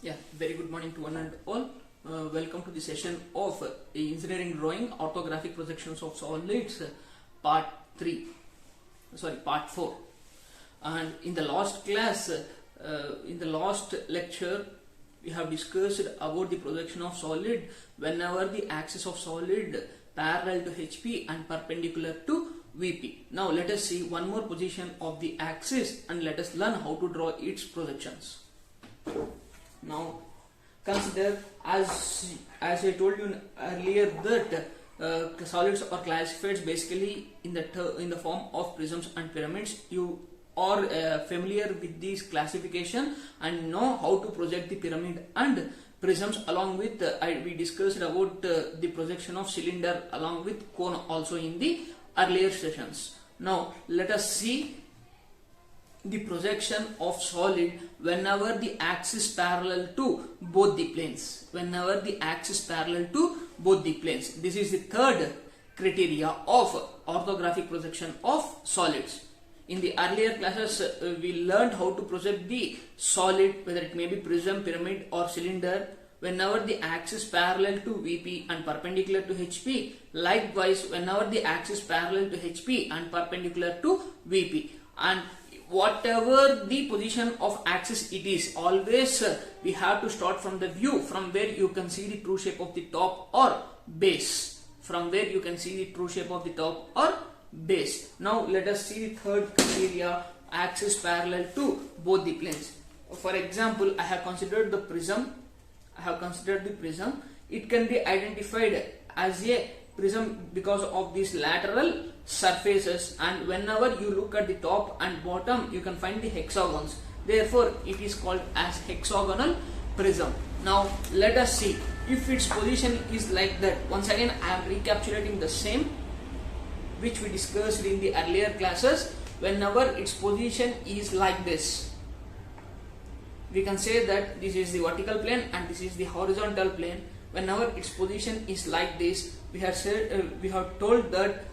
Yeah, very good morning to one and all. Welcome to the session of Engineering Drawing Orthographic Projections of Solids, Part 3. Part 4. And in the last class, in the last lecture, we have discussed about the projection of solid whenever the axis of solid parallel to HP and perpendicular to VP. Now let us see one more position of the axis and let us learn how to draw its projections. Now consider, as I told you earlier, that solids are classified basically in the form of prisms and pyramids. You are familiar with this classification and know how to project the pyramid and prisms. Along with we discussed about the projection of cylinder along with cone also in the earlier sessions. Now let us see the projection of solid whenever the axis parallel to both the planes. Whenever the axis parallel to both the planes. This is the third criteria of orthographic projection of solids. In the earlier classes, we learned how to project the solid, whether it may be prism, pyramid or cylinder, whenever the axis parallel to VP and perpendicular to HP. Likewise, whenever the axis parallel to HP and perpendicular to VP. And whatever the position of axis it is, always we have to start from the view from where you can see the true shape of the top or base. From where you can see the true shape of the top or base. Now let us see the third criteria, axis parallel to both the planes. For example, I have considered the prism. It can be identified as a prism because of these lateral surfaces, and whenever you look at the top and bottom you can find the hexagons. Therefore it is called as hexagonal prism. Now let us see if its position is like that. Once again I am recapitulating the same which we discussed in the earlier classes. Whenever its position is like this, we can say that this is the vertical plane and this is the horizontal plane. Whenever its position is like this, we have told that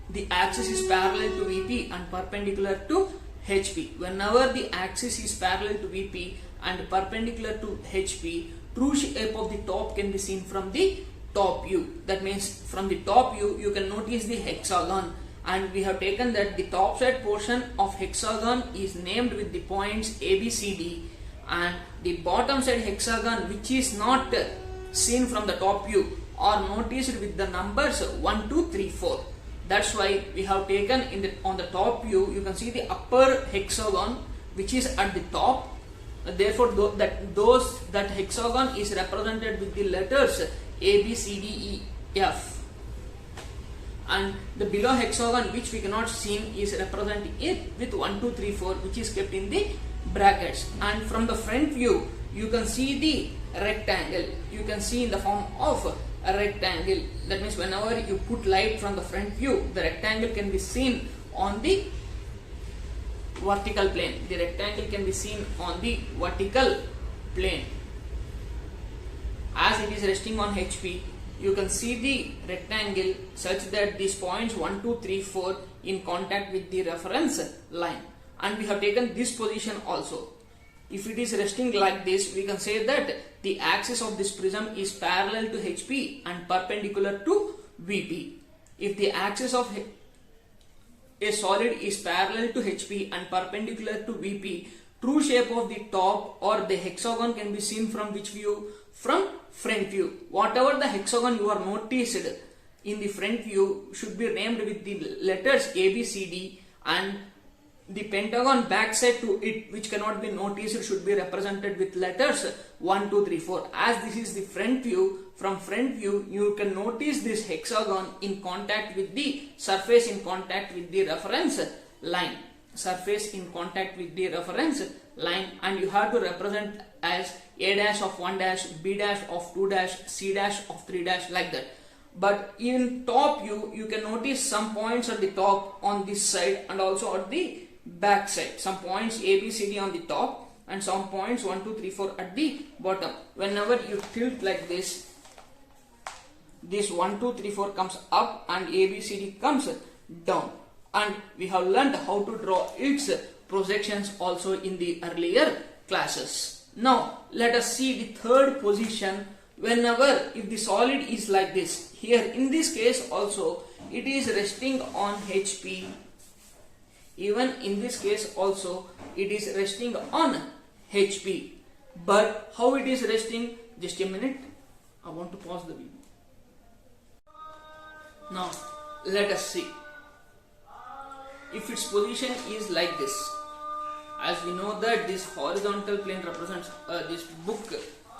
the axis is parallel to VP and perpendicular to HP. Whenever the axis is parallel to VP and perpendicular to HP, true shape of the top can be seen from the top view. That means from the top view you can notice the hexagon, and we have taken that the top side portion of hexagon is named with the points A, B, C, D, and the bottom side hexagon, which is not seen from the top view, are noticed with the numbers 1, 2, 3, 4. That's why we have taken on the top view you can see the upper hexagon which is at the top. Therefore that hexagon is represented with the letters A, B, C, D, E, F, and the below hexagon which we cannot see is represented with 1, 2, 3, 4, which is kept in the brackets. And from the front view you can see the rectangle. You can see in the form of a rectangle. That means whenever you put light from the front view, the rectangle can be seen on the vertical plane. The rectangle can be seen on the vertical plane. As it is resting on HP, you can see the rectangle such that these points 1, 2, 3, 4 in contact with the reference line. And we have taken this position also. If it is resting like this, we can say that the axis of this prism is parallel to HP and perpendicular to VP. If the axis of a solid is parallel to HP and perpendicular to VP, true shape of the top or the hexagon can be seen from which view? From front view. Whatever the hexagon you are noticed in the front view should be named with the letters A, B, C, D, and the pentagon backside to it which cannot be noticed should be represented with letters 1, 2, 3, 4. As this is the front view, from front view you can notice this hexagon in contact with the surface in contact with the reference line. Surface in contact with the reference line, and you have to represent as A dash of 1 dash, B dash of 2 dash, C dash of 3 dash, like that. But in top view you can notice some points at the top on this side and also at the back side. Some points A, B, C, D on the top and some points 1, 2, 3, 4 at the bottom. Whenever you tilt like this 1, 2, 3, 4 comes up and A, B, C, D comes down. And we have learned how to draw its projections also in the earlier classes. Now let us see the third position. Whenever if the solid is like this, here in this case also it is resting on HP. Even in this case also it is resting on HP. But how it is resting? Just a minute. I want to pause the video. Now let us see. If its position is like this, as we know that this horizontal plane represents this book,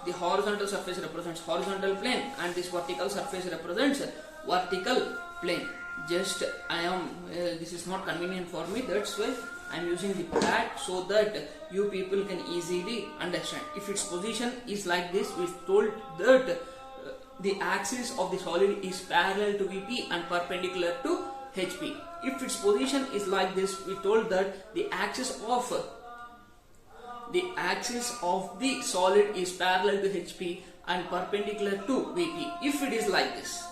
the horizontal surface represents horizontal plane and this vertical surface represents vertical plane. Just I am this is not convenient for me, that's why I am using the pad so that you people can easily understand. If its position is like this, we told that the axis of the solid is parallel to VP and perpendicular to HP. If its position is like this, we told that the axis of the solid is parallel to HP and perpendicular to VP. If it is like this,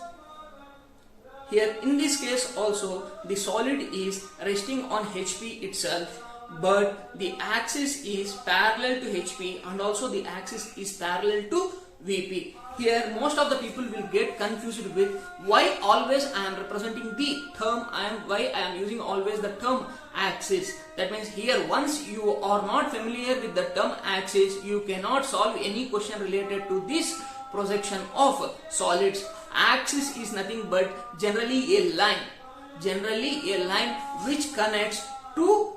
here in this case also the solid is resting on HP itself, but the axis is parallel to HP and also the axis is parallel to VP. Here most of the people will get confused with why always I am representing the term, why I am using always the term axis. That means here once you are not familiar with the term axis, you cannot solve any question related to this projection of solids. Axis is nothing but generally a line which connects two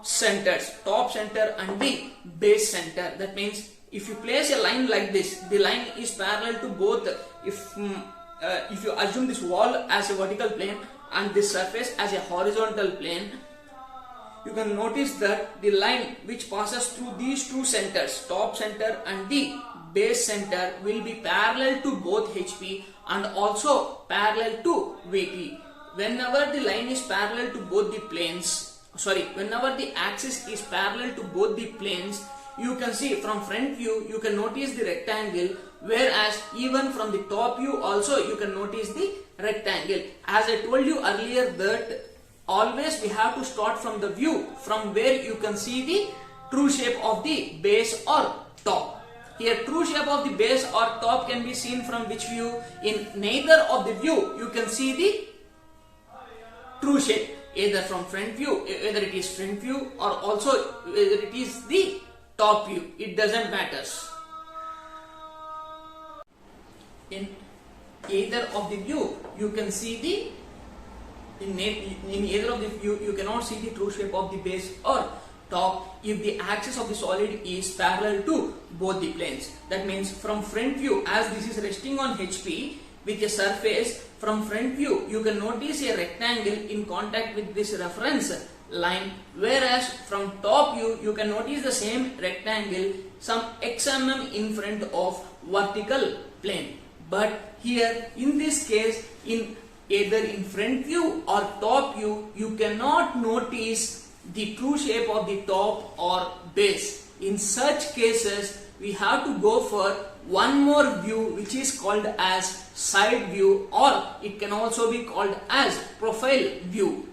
centers, top center and the base center. That means if you place a line like this, the line is parallel to both. If you assume this wall as a vertical plane and this surface as a horizontal plane, you can notice that the line which passes through these two centers, top center and the base center, will be parallel to both HP and also parallel to VP. Whenever the line is parallel to both the planes, whenever the axis is parallel to both the planes, you can see from front view you can notice the rectangle, whereas even from the top view also you can notice the rectangle. As I told you earlier that always we have to start from the view from where you can see the true shape of the base or top. Here true shape of the base or top can be seen from which view? In neither of the view you can see the true shape, either from front view, whether it is front view or also whether it is the top view, it doesn't matter. In either of the view you can see the in either of the view you cannot see the true shape of the base or top if the axis of the solid is parallel to both the planes. That means from front view, as this is resting on HP with a surface, from front view you can notice a rectangle in contact with this reference line, whereas from top view you can notice the same rectangle some x mm in front of vertical plane. But here in this case, in either in front view or top view, you cannot notice the true shape of the top or base. In such cases we have to go for one more view which is called as side view, or it can also be called as profile view.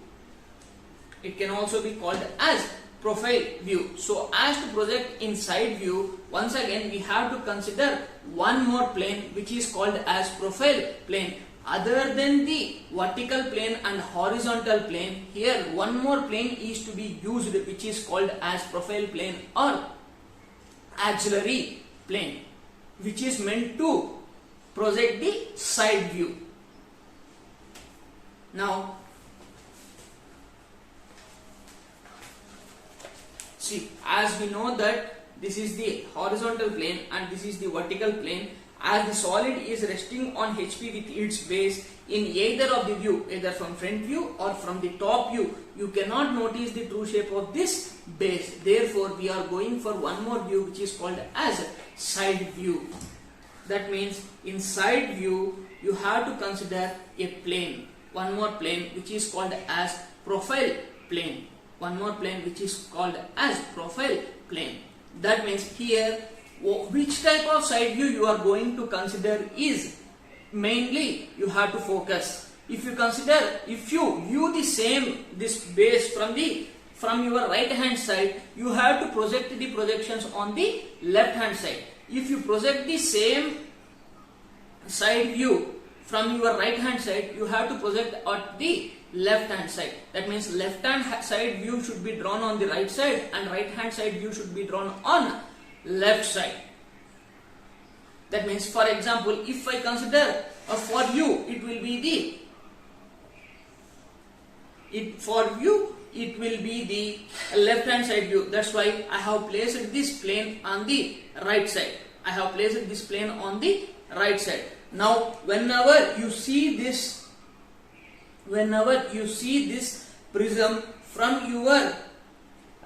It can also be called as profile view. So as to project in side view, once again we have to consider one more plane which is called as profile plane. Other than the vertical plane and horizontal plane, here one more plane is to be used which is called as profile plane or auxiliary plane, which is meant to project the side view. Now see, as we know that this is the horizontal plane and this is the vertical plane, as the solid is resting on HP with its base, in either of the view, either from front view or from the top view, you cannot notice the true shape of this base. Therefore we are going for one more view which is called as side view. That means in side view you have to consider a plane, one more plane which is called as profile plane, one more plane which is called as profile plane. That means here which type of side view you are going to consider is mainly you have to focus. If you consider, if you view the same this base from the from your right hand side, you have to project the projections on the left hand side. If you project the same side view from your right hand side, you have to project at the left hand side. That means left hand side view should be drawn on the right side and right hand side view should be drawn on left side. That means, for example, if I consider for you, it will be the left hand side view. That's why I have placed this plane on the right side. Now, whenever you see this prism from your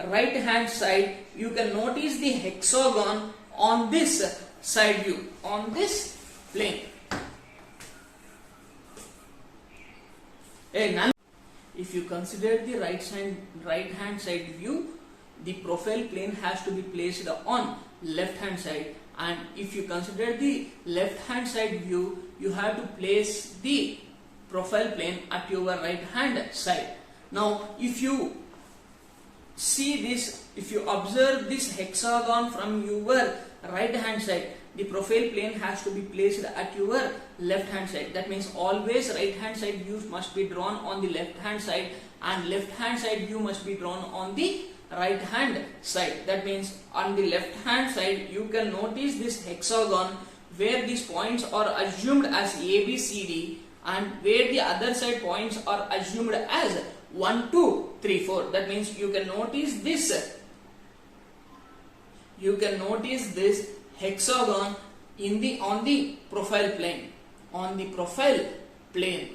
right hand side, you can notice the hexagon on this side view, on this plane. If you consider the right hand side view, the profile plane has to be placed on left hand side, and if you consider the left hand side view, you have to place the profile plane at your right hand side. Now, if you see this, if you observe this hexagon from your right hand side, the profile plane has to be placed at your left hand side. That means always right hand side views must be drawn on the left hand side and left hand side view must be drawn on the right hand side. That means on the left hand side you can notice this hexagon where these points are assumed as A, B, C, D, and where the other side points are assumed as 1, 2, 3, 4. That means you can notice this hexagon on the profile plane.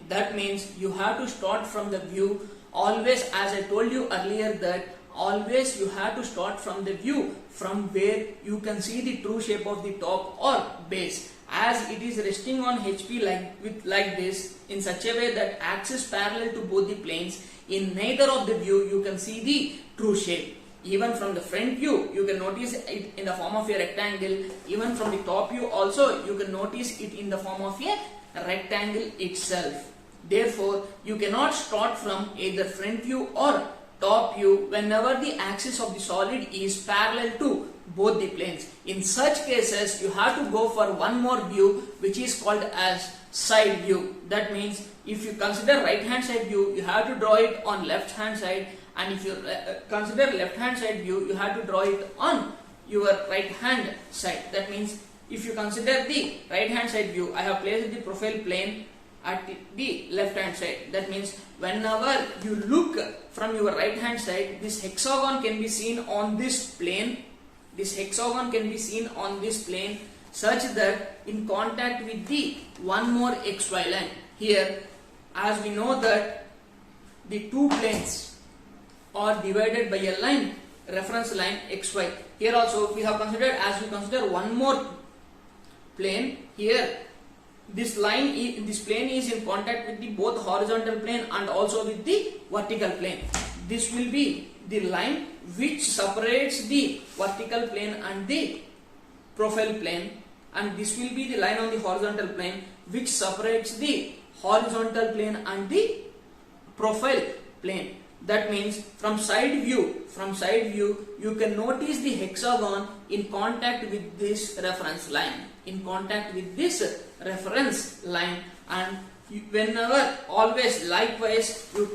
That means you have to start from the view. Always, as I told you earlier, that always you have to start from the view from where you can see the true shape of the top or base, as it is resting on HP like this, in such a way that axis parallel to both the planes. In neither of the view you can see the true shape. Even from the front view you can notice it in the form of a rectangle. Even from the top view also you can notice it in the form of a rectangle itself. Therefore, you cannot start from either front view or top view whenever the axis of the solid is parallel to both the planes. In such cases, you have to go for one more view, which is called as side view. That means if you consider right hand side view, you have to draw it on left hand side, and if you consider left hand side view, you have to draw it on your right hand side. That means if you consider the right hand side view, I have placed the profile plane at the left hand side. That means whenever you look from your right hand side, this hexagon can be seen on this plane. Such that in contact with the one more xy line. Here, as we know that the two planes are divided by a line, reference line xy. Here also we have considered, as we consider one more plane, here this plane is in contact with the both horizontal plane and also with the vertical plane. This will be the line which separates the vertical plane and the profile plane, and this will be the line on the horizontal plane which separates the horizontal plane and the profile plane. That means from side view you can notice the hexagon in contact with this reference line, and whenever always likewise you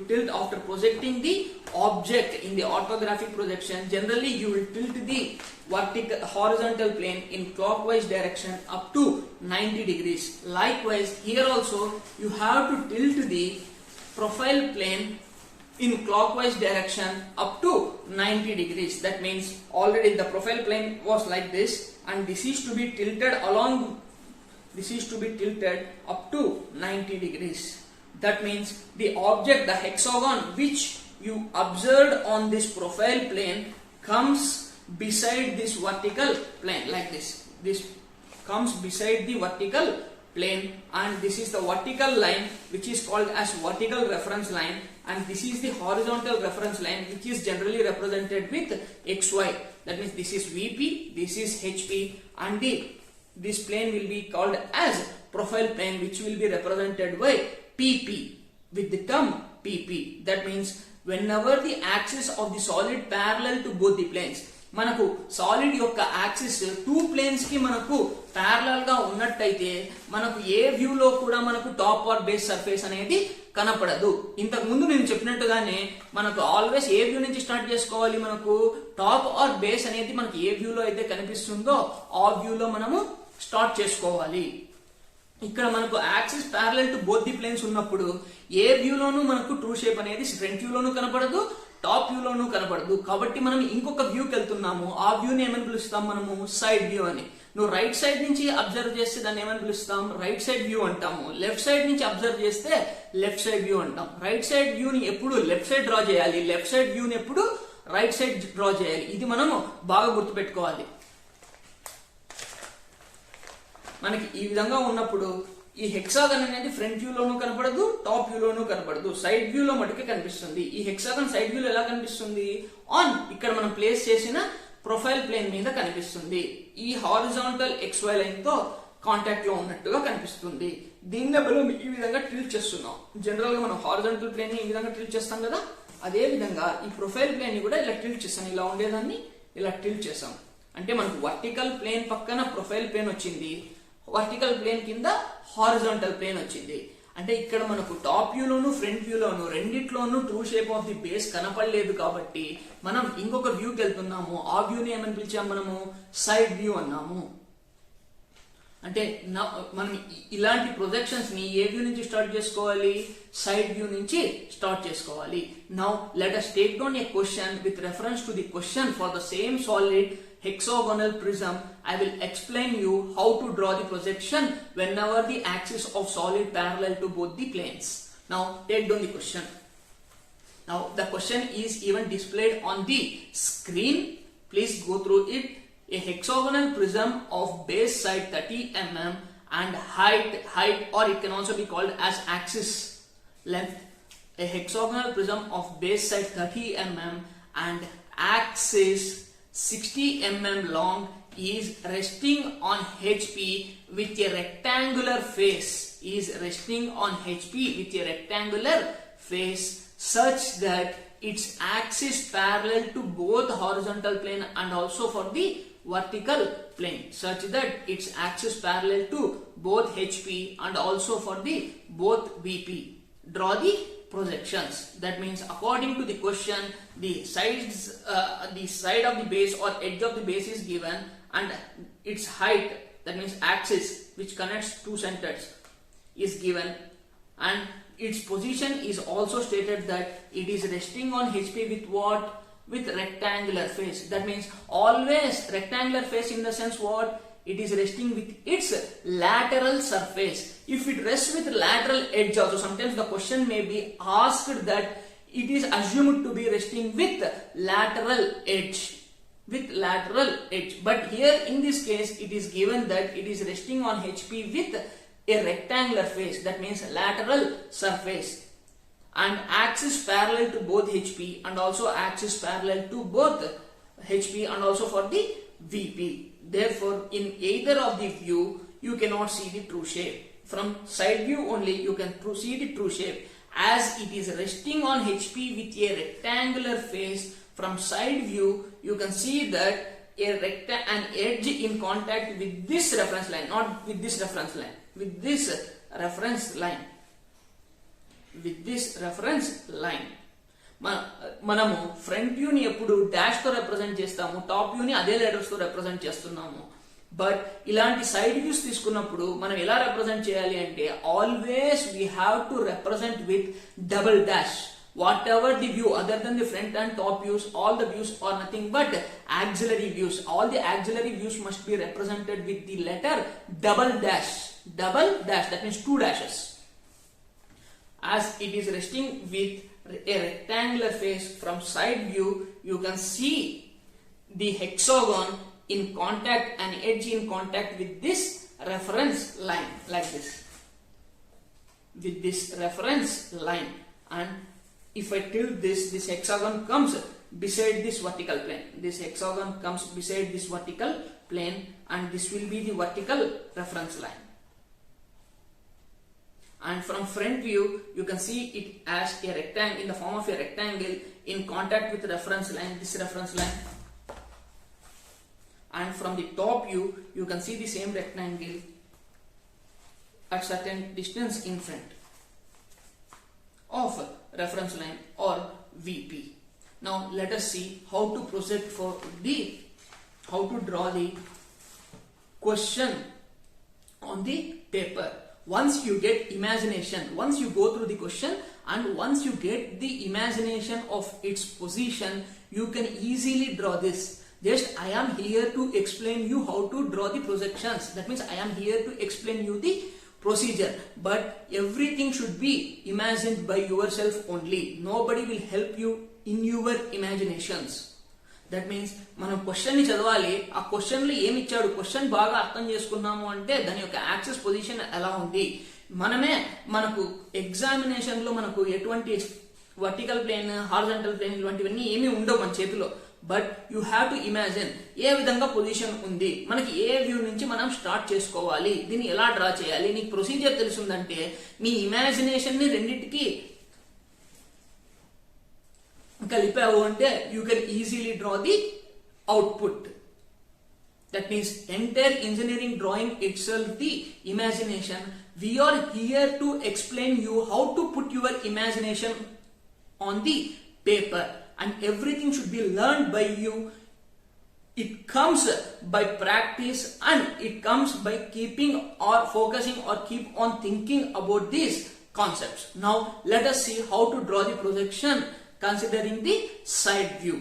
tilt after projecting the object in the orthographic projection. Generally you will tilt the horizontal plane in clockwise direction up to 90 degrees. Likewise here also you have to tilt the profile plane in clockwise direction up to 90 degrees. That means already the profile plane was like this, and this is to be tilted up to 90 degrees. That means the object, the hexagon which you observed on this profile plane comes beside this vertical plane like this. This comes beside the vertical plane, and this is the vertical line which is called as vertical reference line, and this is the horizontal reference line which is generally represented with xy. That means this is VP, this is HP, and this plane will be called as profile plane which will be represented by PP with the term PP. That means whenever the axis of the solid parallel to both the planes, మనకు solid యొక్క axis two planes కి మనకు parallel గా ఉన్నట్టయితే మనకు ఏ వ్యూలో కూడా మనకు టాప్ ఆర్ బేస్ సర్ఫేస్ అనేది కనపడదు. ఇంతకు ముందు నేను చెప్పినట్టుగానే మనకు ఆల్వేస్ ఏ వ్యూ నుంచి స్టార్ట్ చేసుకోవాలి, మనకు టాప్ ఆర్ బేస్ అనేది మనకి ఏ వ్యూలో అయితే కనిపిస్తుందో ఆ వ్యూలో మనము స్టార్ట్ చేసుకోవాలి. ఇక్కడ మనకు axis parallel to both the planes ఉన్నప్పుడు ఏ వ్యూలోనూ మనకు ట్రూ షేప్ అనేది ఫ్రంట్ వ్యూలోనూ కనపడదు, టాప్ వ్యూలోనూ కనపడదు. కాబట్టి మనం ఇంకొక వ్యూకి వెళ్తున్నాము. ఆ వ్యూని ఏమని పిలుస్తాం మనము? సైడ్ వ్యూ అని. నువ్వు రైట్ సైడ్ నుంచి అబ్జర్వ్ చేస్తే దాన్ని ఏమని పిలుస్తాం? రైట్ సైడ్ వ్యూ అంటాము. లెఫ్ట్ సైడ్ నుంచి అబ్జర్వ్ చేస్తే లెఫ్ట్ సైడ్ వ్యూ అంటాం. రైట్ సైడ్ వ్యూని ఎప్పుడు లెఫ్ట్ సైడ్ డ్రా చేయాలి, లెఫ్ట్ సైడ్ వ్యూని ఎప్పుడు రైట్ సైడ్ డ్రా చేయాలి. ఇది మనము బాగా గుర్తుపెట్టుకోవాలి. మనకి ఈ విధంగా ఉన్నప్పుడు ఈ హెక్సాగన్ అనేది ఫ్రంట్ వ్యూలోనూ కనపడదు, టాప్ వ్యూలోనూ కనపడదు, సైడ్ వ్యూలో మటుకే కనిపిస్తుంది. ఈ హెక్సాగన్ సైడ్ వ్యూలో ఎలా కనిపిస్తుంది? ఆన్ ఇక్కడ మనం ప్లేస్ చేసిన ప్రొఫైల్ ప్లేన్ మీద కనిపిస్తుంది. ఈ హారిజాంటల్ XY లైన్ తో కాంటాక్ట్ లో ఉన్నట్టుగా కనిపిస్తుంది. దీన్ని మనం ఈ విధంగా ట్రీట్ చేస్తున్నాం. జనరల్ గా మనం హారిజాంటల్ ప్లేన్ ని ఈ విధంగా ట్రీట్ చేస్తాం కదా, అదే విధంగా ఈ ప్రొఫైల్ ప్లేన్ ని కూడా ఇలా ట్రీట్ చేస్తాం. ఇలా ఉండేదాన్ని ఇలా ట్రీట్ చేస్తాం. అంటే మనకు వర్టికల్ ప్లేన్ పక్కన ప్రొఫైల్ ప్లేన్ వచ్చింది, వర్టికల్ ప్లేన్ కింద హారిజాంటల్ ప్లేన్ వచ్చింది. అంటే ఇక్కడ మనకు టాప్ వ్యూలోను ఫ్రంట్ వ్యూలోను రెండిట్లోనూ true shape of the base కనపడలేదు కాబట్టి మనం ఇంకొక వ్యూకి వెళ్తున్నాము. ఆ వ్యూని ఏమని పిలిచాము మనము? సైడ్ వ్యూ అన్నాము. అంటే మనం ఇలాంటి ప్రొజెక్షన్స్ ని ఏ వ్యూ నుంచి స్టార్ట్ చేసుకోవాలి? సైడ్ వ్యూ నుంచి స్టార్ట్ చేసుకోవాలి. Now let us take down a question with reference to the question for the same solid hexagonal prism. I will explain you how to draw the projection whenever the axis of solid parallel to both the planes. Now take down the question. Now the question is even displayed on the screen. Please go through it. A hexagonal prism of base side 30 mm and height or it can also be called as axis length. A hexagonal prism of base side 30 mm and axis 60 mm long is resting on HP with a rectangular face. Is resting on HP with a rectangular face such that its axis parallel to both horizontal plane and also for the vertical plane. Such that its axis parallel to both HP and also for the both VP. Draw the projections. That means according to the question, the side of the base or edge of the base is given and its height, that means axis which connects two centers, is given and its position is also stated that it is resting on HP with what? With rectangular face. That means always rectangular face in the sense what? It is resting with its lateral surface. If it rests with lateral edge also, sometimes the question may be asked that it is assumed to be resting with lateral edge. With lateral edge. But here in this case it is given that it is resting on HP with a rectangular face. That means lateral surface. And axis parallel to both HP and also axis parallel to both HP and also for the VP. Therefore, in either of the view, you cannot see the true shape. From side view only, you can see the true shape. As it is resting on HP with a rectangular face, from side view, you can see that an edge in contact with this reference line, not with this reference line, with this reference line. With this reference line. మనము front వ్యూని ఎప్పుడు dash తో represent చేస్తాము, top వ్యూని అదే letters తో represent చేస్తున్నాము. But ఇలాంటి సైడ్ వ్యూస్ తీసుకున్నప్పుడు మనం ఎలా రిప్రజెంట్ చేయాలి అంటే always we have to represent with double dash. Whatever the view other than the front and top views, all the views are nothing but auxiliary views. All the auxiliary views must be represented with the letter double dash. Double dash, that means two dashes. As it is resting with a rectangular face, from side view you can see the hexagon in contact, an edge in contact with this reference line, like this, with this reference line. And if I tilt this hexagon comes beside this vertical plane. This hexagon comes beside this vertical plane and this will be the vertical reference line. and from front view you can see it as a rectangle, in the form of a rectangle in contact with the reference line, this reference line. And from the top view you can see the same rectangle at certain distance in front of reference line or VP. Now let us see how to proceed for the, how to draw the question on the paper. Once you get imagination, once you go through the question and once you get the imagination of its position, you can easily draw this. Just I am here to explain you how to draw the projections. That means I am here to explain you the procedure, but everything should be imagined by yourself only. Nobody will help you in your imaginations. That means మనం question ని చదవాలి, ఆ question లో ఏమి ఇచ్చాడు, question బాగా అర్థం చేసుకున్నాము అంటే దాని యొక్క యాక్సెస్ పొజిషన్ ఎలా ఉంది, మనమే మనకు ఎగ్జామినేషన్ లో మనకు ఎటువంటి వర్టికల్ ప్లేన్, హారిజాంటల్ ప్లేన్ ఇలాంటివన్నీ ఏమీ ఉండవు మన చేతిలో. But you have to imagine a విధంగా పొజిషన్ ఉంది, మనకి ఏ వ్యూ నుంచి మనం స్టార్ట్ చేసుకోవాలి, దీన్ని ఎలా డ్రా చేయాలి, నీకు ప్రొసీజర్ తెలుసుందంటే నీ ఇమాజినేషన్ ని రెండింటికి కలిపావు అంటే you can easily draw the output. That means entire engineering drawing itself the imagination. We are here to explain you how to put your imagination on the paper, and everything should be learned by you. It comes by practice and it comes by keeping or focusing or keep on thinking about these concepts. Now let us see how to draw the projection considering the side view.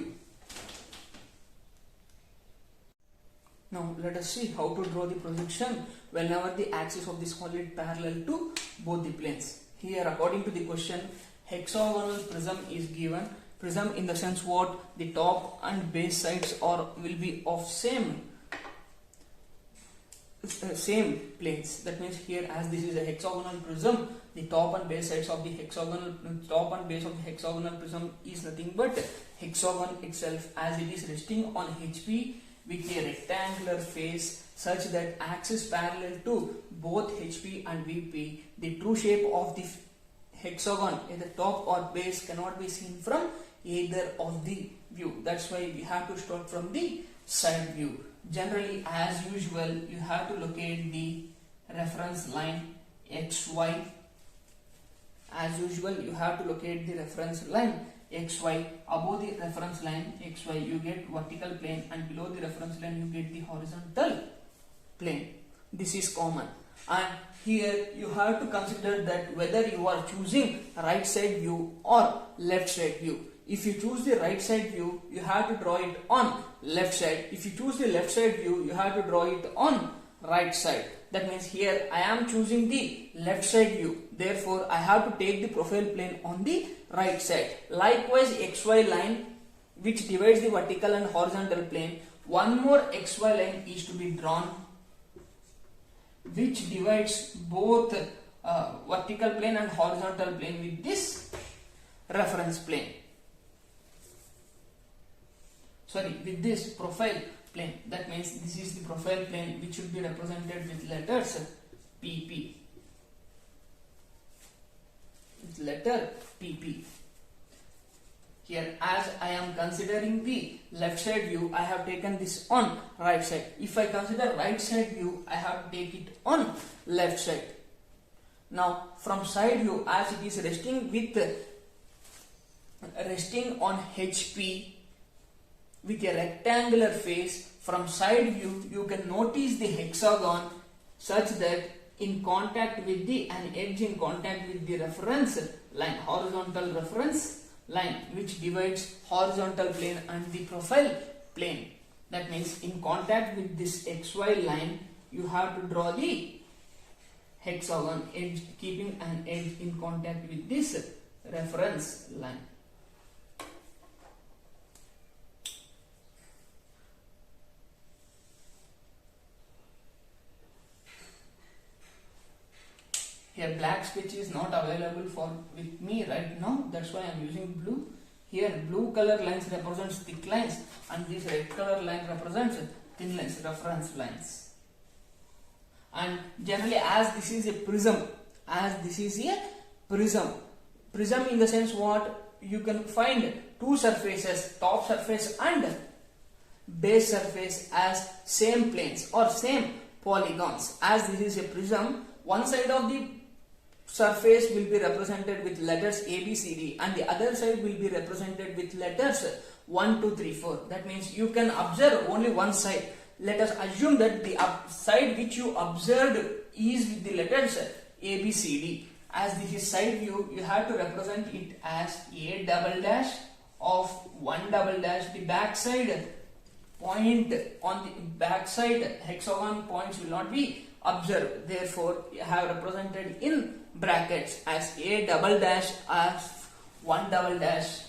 Now let us see how to draw the projection whenever the axis of the solid parallel to both the planes. Here according to the question, hexagonal prism is given. Prism in the sense what, the top and base sides will be of same planes. That means here as this is a hexagonal prism, the top and base sides of the hexagonal prism is nothing but hexagon itself, as it is resting on HP with a rectangular face such that axis parallel to both HP and VP. The true shape of the hexagon at the top or base cannot be seen from either of the view. That's why we have to start from the side view. Generally, as usual, you have to locate the reference line XY. As usual, you have to locate the reference line XY. Above the reference line XY, you get vertical plane, and below the reference line, you get the horizontal plane. This is common. And here you have to consider that whether you are choosing right side view or left side view. If you choose the right side view, you have to draw it on left side. If you choose the left side view, you have to draw it on right side. That means here I am choosing the left side view. Therefore, I have to take the profile plane on the right side. Likewise, XY line which divides the vertical and horizontal plane. One more XY line is to be drawn which divides both vertical plane and horizontal plane with this reference plane. With this profile plane. That means this is the profile plane which should be represented with letters PP. With letter PP. Here, as I am considering the left side view, I have taken this on right side. If I consider right side view, I have to take it on left side. Now, from side view, as it is resting on HP with a rectangular face, from side view you can notice the hexagon such that in contact with an edge in contact with the reference line, horizontal reference line which divides horizontal plane and the profile plane. That means in contact with this XY line you have to draw the hexagon edge, keeping an edge in contact with this reference line. Here black sketch is not available with me right now, that's why I am using blue. Here blue color lines represents thick lines and this red color line represents thin lines, reference lines. And generally, as this is a prism, as this is a prism. Prism in the sense what? You can find two surfaces, top surface and base surface, as same planes or same polygons. As this is a prism, one side of the surface will be represented with letters A, B, C, D, and the other side will be represented with letters 1, 2, 3, 4. That means you can observe only one side. Let us assume that the side which you observed is with the letters A, B, C, D. As this is side view, you have to represent it as A double dash of 1 double dash. The back side point on the back side hexagon points will not be observed. Therefore, you have represented in brackets as A double dash as 1 double dash,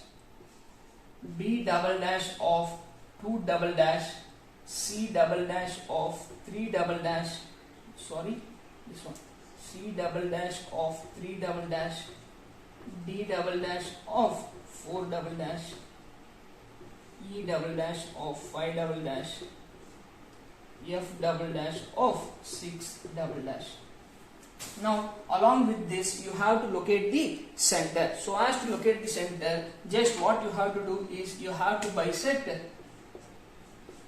B double dash of 2 double dash, C double dash of 3 double dash, sorry, this one, C double dash of 3 double dash, D double dash of 4 double dash, E double dash of 5 double dash, F double dash of 6 double dash. Now, along with this, you have to locate the center. So, as to locate the center, just what you have to do is you have to bisect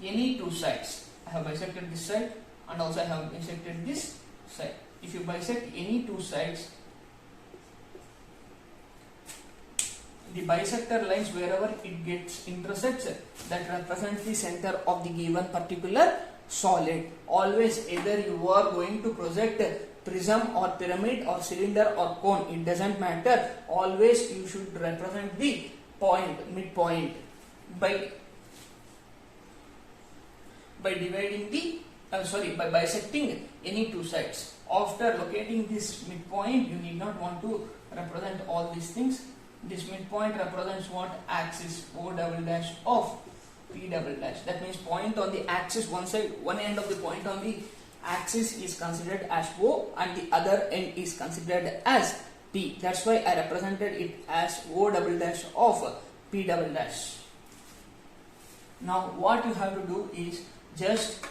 any two sides. I have bisected this side and also I have bisected this side. If you bisect any two sides, the bisector lines wherever it gets intersects, that represents the center of the given particular solid. Always either you are going to project prism or pyramid or cylinder or cone, it doesn't matter. Always you should represent the point, midpoint, by dividing the by bisecting any two sides. After locating this midpoint, you need not want to represent all these things. This midpoint represents what? Axis O double dash of P double dash. That means point on the axis, one side, one end of the point on the axis is considered as O and the other end is considered as P. That's why I represented it as O double dash of P double dash. Now what you have to do is just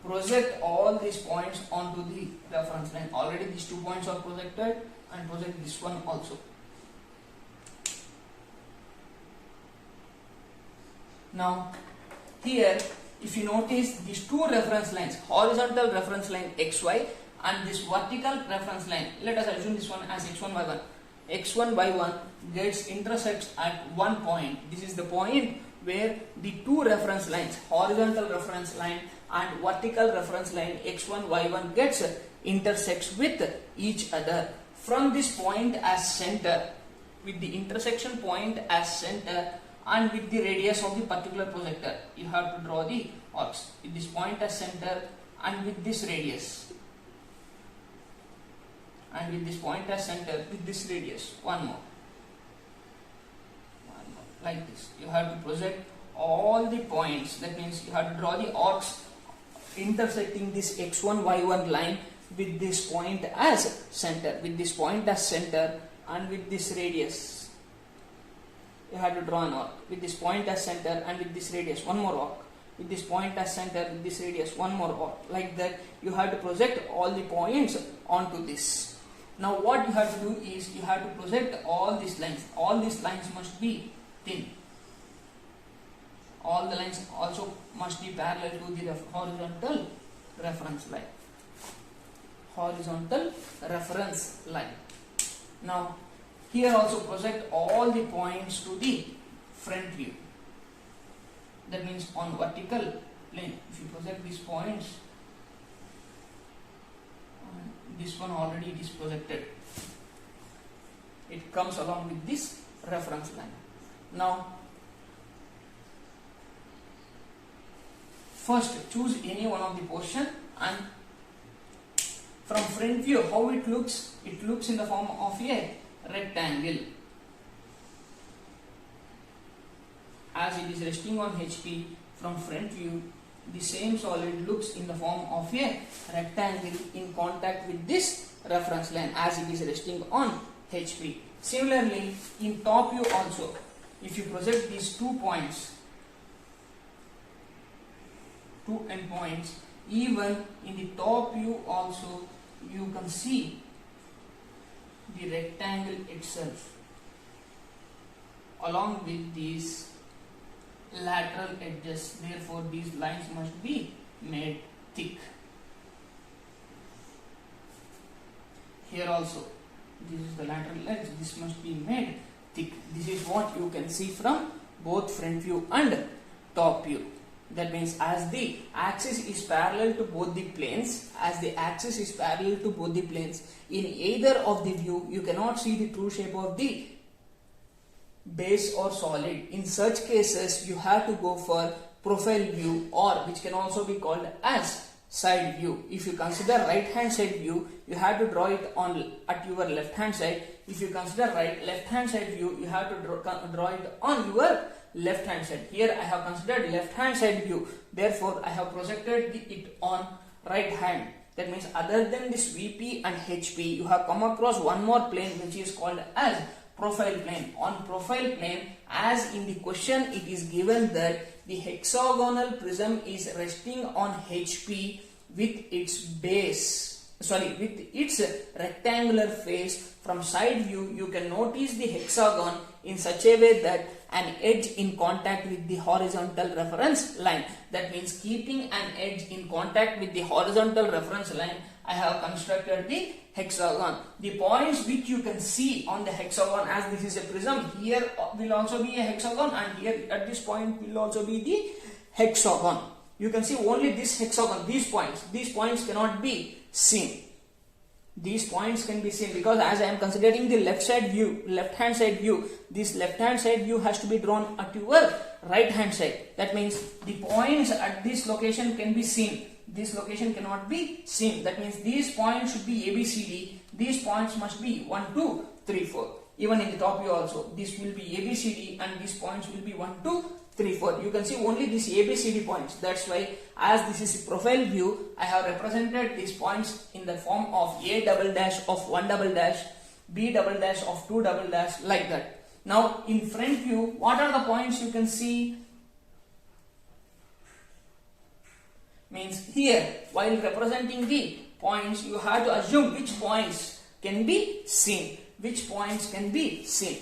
project all these points onto the reference line. Already these 2 points are projected, and project this one also. Now here, if you notice these two reference lines, horizontal reference line XY and this vertical reference line, let us assume this one as x1 by 1. x1 by 1 gets intersects at one point. This is the point where the two reference lines, horizontal reference line and vertical reference line x1 y1 gets intersects with each other. From this point as center, with the intersection point as center and with the radius of the particular projector, you have to draw the arcs with this point as center and with this radius, and with this point as center with this radius. One more, like this. You have to project all the points. That means you have to draw the arcs intersecting this x1 y1 line with this point as center, with this point as center and with this radius. You have to draw an arc with this point as center and with this radius. One more arc with this point as center with this radius. One more arc. Like that, you have to project all the points onto this. Now what you have to do is you have to project all these lines. All these lines must be thin. All the lines also must be parallel to the horizontal reference line. Horizontal reference line. Now here also project all the points to the front view. That means on vertical plane, if you project these points, this one already it is projected. It comes along with this reference line. Now first choose any one of the portion, and from front view how it looks in the form of a rectangle. As it is resting on HP, from front view the same solid looks in the form of a rectangle in contact with this reference line as it is resting on HP. Similarly, in top view also, if you project these 2 points, 2 endpoints, even in the top view also you can see the rectangle itself along with these lateral edges. Therefore, these lines must be made thick. Here also, this is the lateral edge. This must be made thick. This is what you can see from both front view and top view. That means as the axis is parallel to both the planes, in either of the view, you cannot see the true shape of the base or solid. In such cases, you have to go for profile view, or which can also be called as side view. If you consider right hand side view, you have to draw it on at your left hand side. If you consider left hand side view, you have to draw it on your left hand side. Here I have considered left hand side view, therefore I have projected it on right hand. That means other than this VP and HP, you have come across one more plane which is called as profile plane. On profile plane, as in the question it is given that the hexagonal prism is resting on HP with its rectangular face. From side view, you can notice the hexagon in such a way that an edge in contact with the horizontal reference line. That means keeping an edge in contact with the horizontal reference line, I have constructed the hexagon. The points which you can see on the hexagon, as this is a prism, here will also be a hexagon, and here at this point will also be the hexagon. You can see only this hexagon, these points cannot be seen. These points can be seen because as I am considering the left hand side view, this left hand side view has to be drawn at your right hand side. That means the points at this location can be seen. This location cannot be seen. That means these points should be ABCD. These points must be 1, 2, 3, 4. Even in the top view also, this will be ABCD and these points will be 1, 2, 3, 4. You can see only these ABCD points. That's why as this is a profile view, I have represented these points in the form of A double dash of 1 double dash, B double dash of 2 double dash, like that. Now in front view, what are the points you can see? Means here, while representing the points, you have to assume which points can be seen.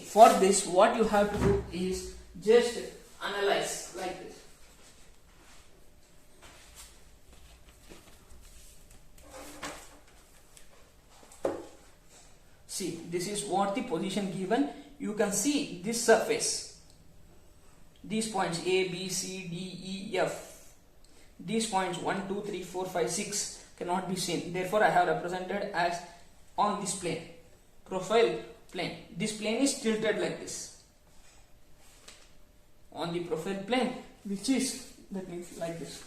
For this, what you have to do is just analyze like this. See, this is what the position given. You can see this surface. These points A, B, C, D, E, F. These points 1, 2, 3, 4, 5, 6 cannot be seen. Therefore, I have represented as on this plane, profile plane. This plane is tilted like this. On the profile plane, which is, that means like this.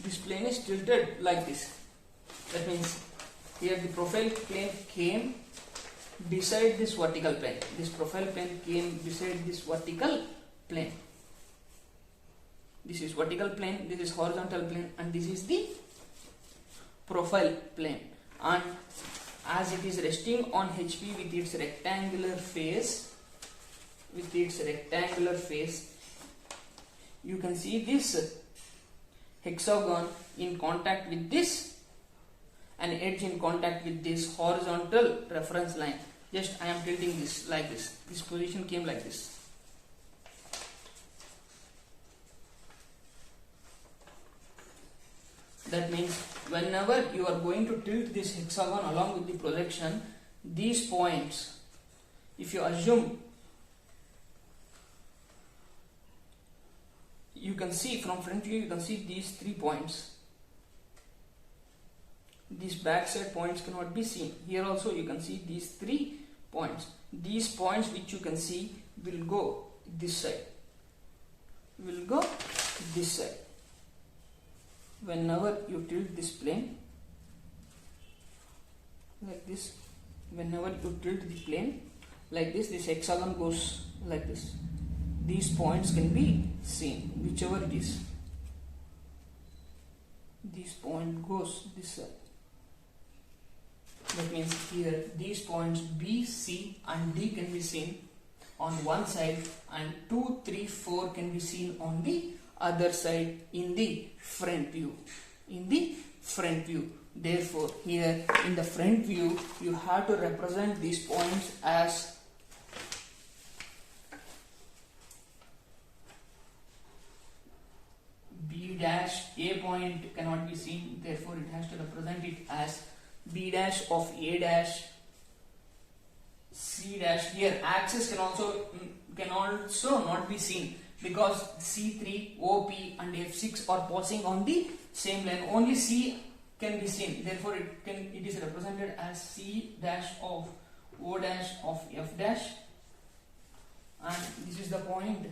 This plane is tilted like this. That means here the profile plane came beside this vertical plane. This profile plane came beside this vertical plane. This is vertical plane, this is horizontal plane, and this is the profile plane. And as it is resting on HP with its rectangular face, you can see this hexagon in contact with this, an edge in contact with this horizontal reference line. Just I am tilting this like this. This position came like this. That means whenever you are going to tilt this hexagon along with the projection, these points, if you assume, you can see from front view, you can see these 3 points. These backside points cannot be seen. Here also you can see these 3 points. These points which you can see will go this side. Whenever you tilt this plane like this, this hexagon goes like this. These points can be seen, whichever it is. This point goes this side. That means here these points B, C and D can be seen on one side, and 2, 3, 4 can be seen on the other side in the front view. front view. Therefore, here in the front view, you have to represent these points as B dash. A point cannot be seen, therefore it has to represent it as B dash of A dash, C dash. Here axis can also not be seen because C3, OP and F6 are passing on the same line. Only C can be seen, therefore it is represented as C dash of O dash of F dash, and this is the point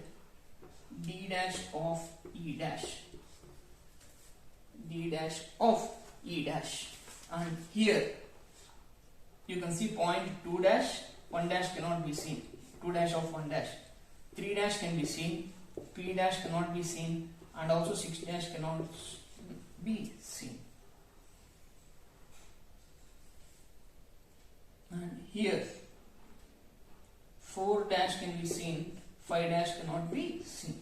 D dash of E dash, D dash of E dash. And here you can see point 2 dash, 1 dash cannot be seen, 2 dash of 1 dash, 3 dash can be seen, P dash cannot be seen, and also 6 dash cannot be seen. And here 4 dash can be seen, 5 dash cannot be seen.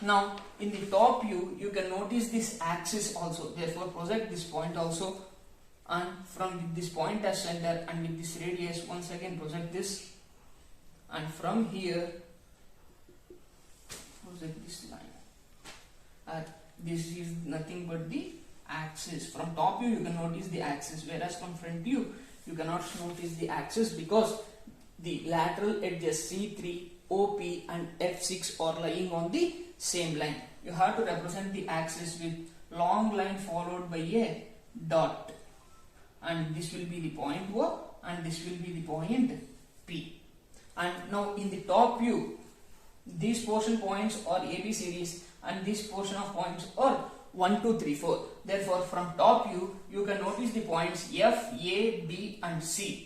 Now in the top view you can notice this axis also, therefore project this point also, and from this point as center and with this radius once again project this, and from here project this line. This is nothing but the axis. From top view you can notice the axis, whereas from front view you cannot notice the axis because the lateral edges C3, OP and F6 are lying on the same line. You have to represent the axis with long line followed by a dot, and this will be the point O and this will be the point P. And now in the top view these portion points are AB series and this portion of points are 1, 2, 3, 4. Therefore from top view you can notice the points F, A, B and C.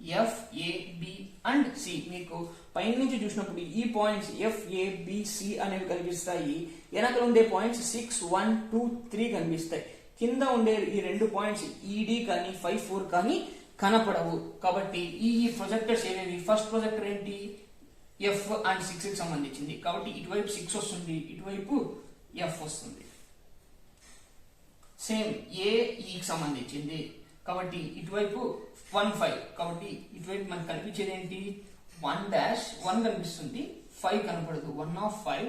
F, A, B and C. మీకు పైన నుంచి చూసినప్పుడు ఈ points F, A, B, C అనేవి కనిపిస్తాయి. వెనకాల ఉండే points 6, 1, 2, 3 కనిపిస్తాయి. కింద ఉండే ఈ రెండు పాయింట్స్ ED కానీ 5, 4 కానీ కనపడవు. కాబట్టి ఈ ప్రొజెక్టర్స్ ఏవేవి, ఫస్ట్ ప్రొజెక్టర్ ఏంటి F అండ్ 6 కి సంబంధించింది, కాబట్టి ఇటువైపు 6 వస్తుంది, ఇటువైపు F వస్తుంది. సేమ్ A, E కి సంబంధించింది కాబట్టి ఇటువైపు 1, 5, కాబట్టి ఇటువైపు మనకు కనిపించేది ఏంటి 1 డాష్, 1 కనిపిస్తుంది, 5 కనపడదు, 1 of 5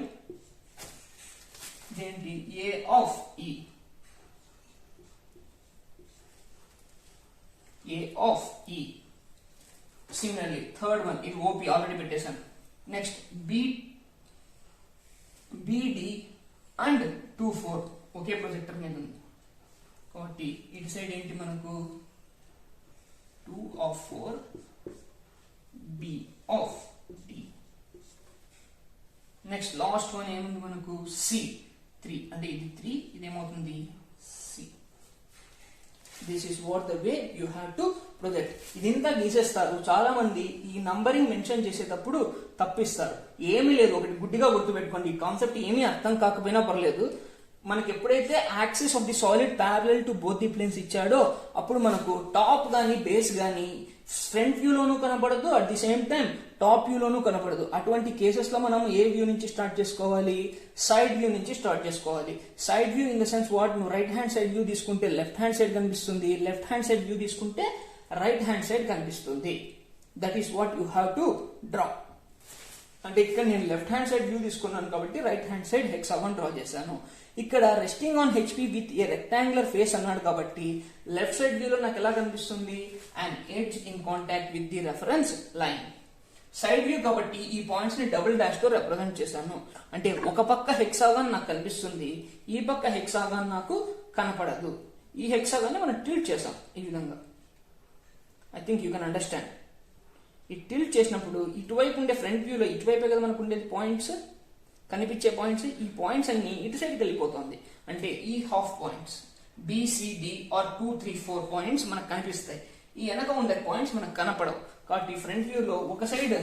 ఇదేంటి A of E, A of E. Similarly third one ఇది OP ఆల్రెడీ పెట్టేశాను. Next BD and 2, 4 okay projector మీద ఉంది కాబట్టి ఇటు సైడ్ ఏంటి మనకు 2 of 4 B of D. Next last one ఏముంది మనకు C3, అంటే ఇది 3, ఇదేమవుతుంది C. This is what the way you have to project. ఇదింతా గీసేస్తారు. చాలా మంది ఈ నంబరింగ్ మెన్షన్ చేసేటప్పుడు తప్పిస్తారు. ఏమీ లేదు, ఒకటి గుడ్డిగా గుర్తుపెట్టుకోండి, ఈ కాన్సెప్ట్ ఏమీ అర్థం కాకపోయినా పర్లేదు. మనకి ఎప్పుడైతే axis of the solid parallel to both the planes ఇచ్చాడో అప్పుడు మనకు టాప్ గానీ బేస్ గానీ ఫ్రంట్ వ్యూ లోనూ కనపడదు, at the same time top view లోనూ కనపడదు. అటువంటి కేసెస్ లో మనం ఏ వ్యూ నుంచి స్టార్ట్ చేసుకోవాలి, సైడ్ వ్యూ నుంచి స్టార్ట్ చేసుకోవాలి. Side view in the sense what, నువ్వు రైట్ హ్యాండ్ సైడ్ వ్యూ తీసుకుంటే లెఫ్ట్ హ్యాండ్ సైడ్ కనిపిస్తుంది, లెఫ్ట్ హ్యాండ్ సైడ్ వ్యూ తీసుకుంటే రైట్ హ్యాండ్ సైడ్ కనిపిస్తుంది. That is what you have to draw. అంటే ఇక్కడ నేను లెఫ్ట్ హ్యాండ్ సైడ్ వ్యూ తీసుకున్నాను కాబట్టి right hand side hexagon draw చేశాను. ఇక్కడ resting on HP with a rectangular face అన్నాడు కాబట్టి లెఫ్ట్ సైడ్ వ్యూలో నాకు ఎలా కనిపిస్తుంది, and edge in contact with the reference line. Side view కాబట్టి ఈ పాయింట్స్ ని డబుల్ డాష్ తో రిప్రజెంట్ చేశాను. అంటే ఒక పక్క హెక్సాగాన్ నాకు కనిపిస్తుంది, ఈ పక్క హెక్సాగాన్ నాకు కనపడదు. ఈ హెక్సాగాన్ ని మనం టిల్ట్ చేసాం ఈ విధంగా. I think you can understand. ఈ టిల్ట్ చేసినప్పుడు ఇటువైపు ఉండే ఫ్రంట్ వ్యూలో ఇటువైపే కదా మనకు ఉండేది పాయింట్స్, కనిపించే పాయింట్స్. ఈ పాయింట్స్ అన్ని ఇటు సైడ్కి వెళ్ళిపోతుంది. అంటే ఈ half points BCD are 2, 3, 4 points మనకు కనిపిస్తాయి. ఈ వెనక ఉండే పాయింట్స్ మనకు కనపడవు. కాబట్టి ఫ్రంట్ వ్యూలో ఒక సైడ్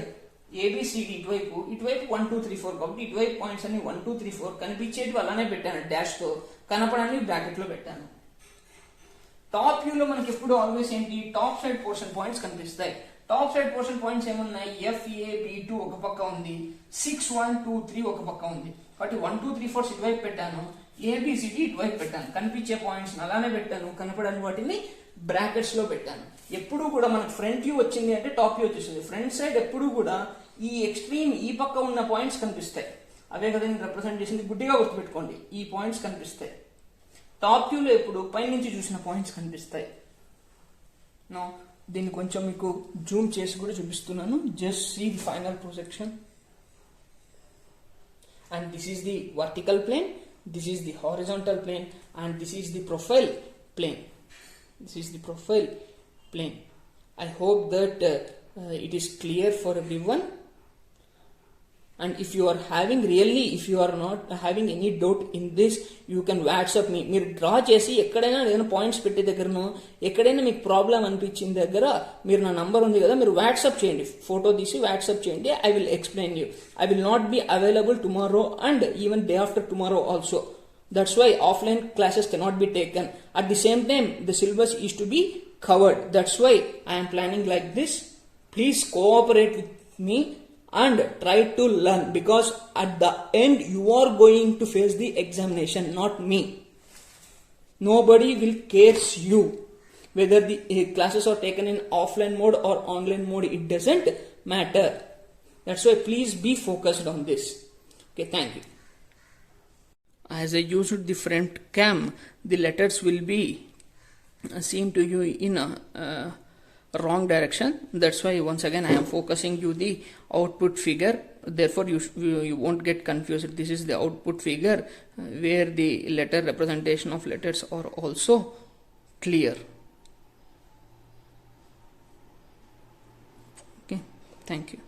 ABCD ఇటువైపు, ఇటువైపు 1, 2, 3, 4 కాబట్టి ఇటువైపు పాయింట్స్ అన్ని 1, 2, 3, 4 కనిపించేవి అలానే పెట్టాను డాష్ తో, కనపడాన్ని బ్రాకెట్ లో పెట్టాను. టాప్ వ్యూలో మనకి ఎప్పుడు ఆల్వేస్ ఏంటి, టాప్ సైడ్ పోర్షన్ పాయింట్స్ కనిపిస్తాయి. టాప్ సైడ్ పోర్షన్ పాయింట్స్ ఏమున్నాయి, FAB2 ఒక పక్క ఉంది, 6, 1, 2, 3 ఒక పక్క ఉంది. కాబట్టి 1, 2, 3, 4 ఇటువైపు పెట్టాను. ఏబిసిడి ఇటువైపు పెట్టాను, కనిపించే పాయింట్స్ అలానే పెట్టాను, కనపడని వాటిని బ్రాకెట్స్ లో పెట్టాను. ఎప్పుడు కూడా మనకు ఫ్రంట్ వ్యూ వచ్చింది అంటే టాప్ వ్యూ వచ్చేసింది. ఫ్రంట్ సైడ్ ఎప్పుడు కూడా ఈ ఎక్స్ట్రీమ్ ఈ పక్క ఉన్న పాయింట్స్ కనిపిస్తాయి. అవే కదా నేను రిప్రజెంట్ చేసింది, గుడ్డిగా గుర్తుపెట్టుకోండి. ఈ పాయింట్స్ కనిపిస్తాయి. టాప్ వ్యూలో ఎప్పుడు పైనుంచి చూసిన పాయింట్స్ కనిపిస్తాయి. నో దీన్ని కొంచెం మీకు జూమ్ చేసి కూడా చూపిస్తున్నాను. Just see the final projection. And this is the vertical plane, this is the horizontal plane, and this is the profile plane. This is the profile plane. I hope that it is clear for everyone. And if you are having really, if you are not having any doubt in this, you can WhatsApp me. మీరు draw చేసి ఎక్కడైనా ఏదైనా points పెట్టే దగ్గరనో ఎక్కడైనా మీకు problem అనిపించిన దగ్గర మీరు నా నంబర్ ఉంది కదా, మీరు వాట్సాప్ చేయండి, ఫోటో తీసి వాట్సాప్ చేయండి. I will explain you. I will not be available tomorrow and even day after tomorrow also. That's why offline classes cannot be taken. At the same time the syllabus is to be covered. That's why I am planning like this. Please cooperate with me and try to learn, because at the end you are going to face the examination, not me. Nobody will cares you whether the classes are taken in offline mode or online mode. It doesn't matter. That's why please be focused on this. Okay, thank you. As I used the front cam, the letters will be seen to you in a wrong direction. That's why once again I am focusing you the output figure. Therefore you won't get confused. This is the output figure where the letter representation of letters are also clear. Okay, thank you.